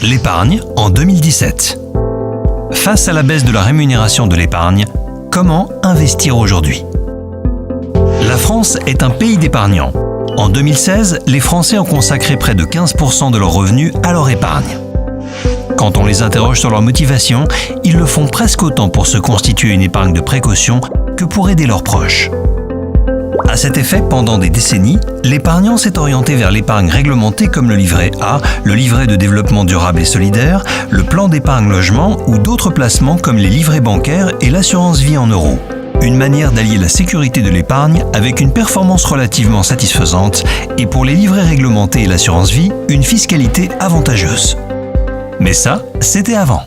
L'épargne en 2017. Face à la baisse de la rémunération de l'épargne, comment investir aujourd'hui ? La France est un pays d'épargnants. En 2016, les Français ont consacré près de 15% de leurs revenus à leur épargne. Quand on les interroge sur leur motivation, ils le font presque autant pour se constituer une épargne de précaution que pour aider leurs proches. À cet effet, pendant des décennies, l'épargnant s'est orienté vers l'épargne réglementée comme le livret A, le livret de développement durable et solidaire, le plan d'épargne logement ou d'autres placements comme les livrets bancaires et l'assurance vie en euros. Une manière d'allier la sécurité de l'épargne avec une performance relativement satisfaisante et pour les livrets réglementés et l'assurance vie, une fiscalité avantageuse. Mais ça, c'était avant.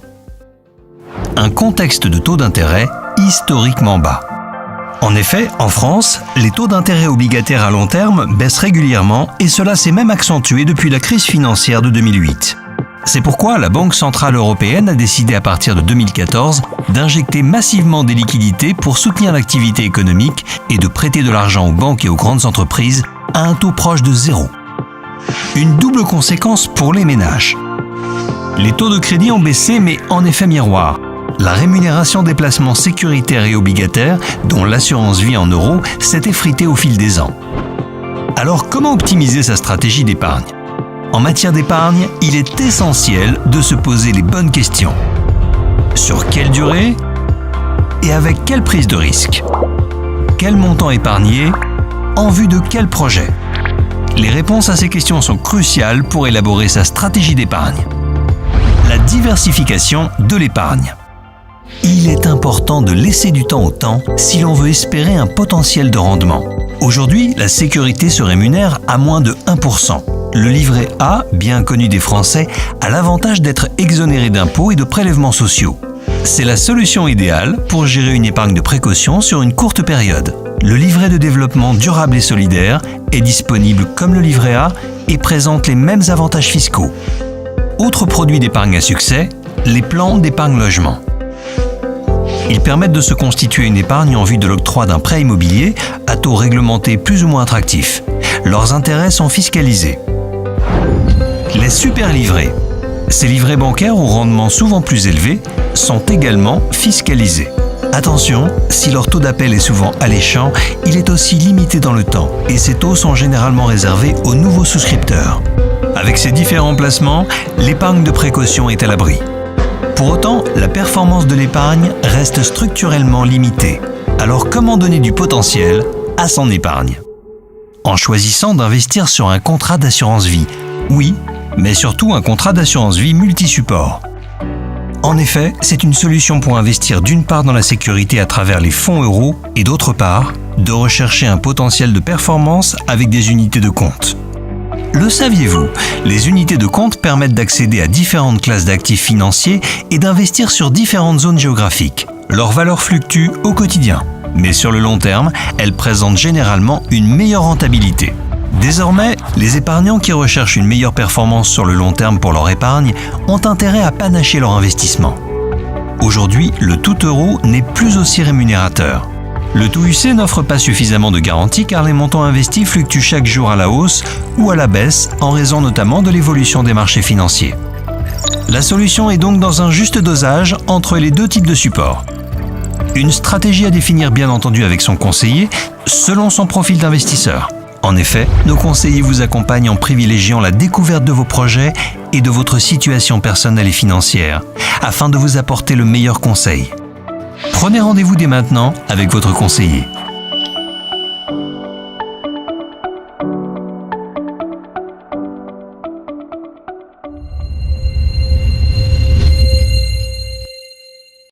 Un contexte de taux d'intérêt historiquement bas. En effet, en France, les taux d'intérêt obligataires à long terme baissent régulièrement et cela s'est même accentué depuis la crise financière de 2008. C'est pourquoi la Banque centrale européenne a décidé à partir de 2014 d'injecter massivement des liquidités pour soutenir l'activité économique et de prêter de l'argent aux banques et aux grandes entreprises à un taux proche de zéro. Une double conséquence pour les ménages. Les taux de crédit ont baissé mais en effet miroir. La rémunération des placements sécuritaires et obligataires, dont l'assurance vie en euros, s'est effritée au fil des ans. Alors comment optimiser sa stratégie d'épargne ? En matière d'épargne, il est essentiel de se poser les bonnes questions. Sur quelle durée ? Et avec quelle prise de risque ? Quel montant épargner ? En vue de quel projet ? Les réponses à ces questions sont cruciales pour élaborer sa stratégie d'épargne. La diversification de l'épargne. Il est important de laisser du temps au temps si l'on veut espérer un potentiel de rendement. Aujourd'hui, la sécurité se rémunère à moins de 1%. Le livret A, bien connu des Français, a l'avantage d'être exonéré d'impôts et de prélèvements sociaux. C'est la solution idéale pour gérer une épargne de précaution sur une courte période. Le livret de développement durable et solidaire est disponible comme le livret A et présente les mêmes avantages fiscaux. Autre produit d'épargne à succès, les plans d'épargne logement. Ils permettent de se constituer une épargne en vue de l'octroi d'un prêt immobilier à taux réglementé plus ou moins attractif. Leurs intérêts sont fiscalisés. Les super livrets. Ces livrets bancaires au rendement souvent plus élevé sont également fiscalisés. Attention, si leur taux d'appel est souvent alléchant, il est aussi limité dans le temps et ces taux sont généralement réservés aux nouveaux souscripteurs. Avec ces différents placements, l'épargne de précaution est à l'abri. Pour autant, la performance de l'épargne reste structurellement limitée. Alors comment donner du potentiel à son épargne ? En choisissant d'investir sur un contrat d'assurance vie. Oui, mais surtout un contrat d'assurance vie multi-support. En effet, c'est une solution pour investir d'une part dans la sécurité à travers les fonds euros et d'autre part, de rechercher un potentiel de performance avec des unités de compte. Le saviez-vous ? Les unités de compte permettent d'accéder à différentes classes d'actifs financiers et d'investir sur différentes zones géographiques. Leur valeur fluctue au quotidien, mais sur le long terme, elles présentent généralement une meilleure rentabilité. Désormais, les épargnants qui recherchent une meilleure performance sur le long terme pour leur épargne ont intérêt à panacher leur investissement. Aujourd'hui, le tout euro n'est plus aussi rémunérateur. Le tout UC n'offre pas suffisamment de garanties car les montants investis fluctuent chaque jour à la hausse ou à la baisse en raison notamment de l'évolution des marchés financiers. La solution est donc dans un juste dosage entre les deux types de supports. Une stratégie à définir bien entendu avec son conseiller selon son profil d'investisseur. En effet, nos conseillers vous accompagnent en privilégiant la découverte de vos projets et de votre situation personnelle et financière afin de vous apporter le meilleur conseil. Prenez rendez-vous dès maintenant avec votre conseiller.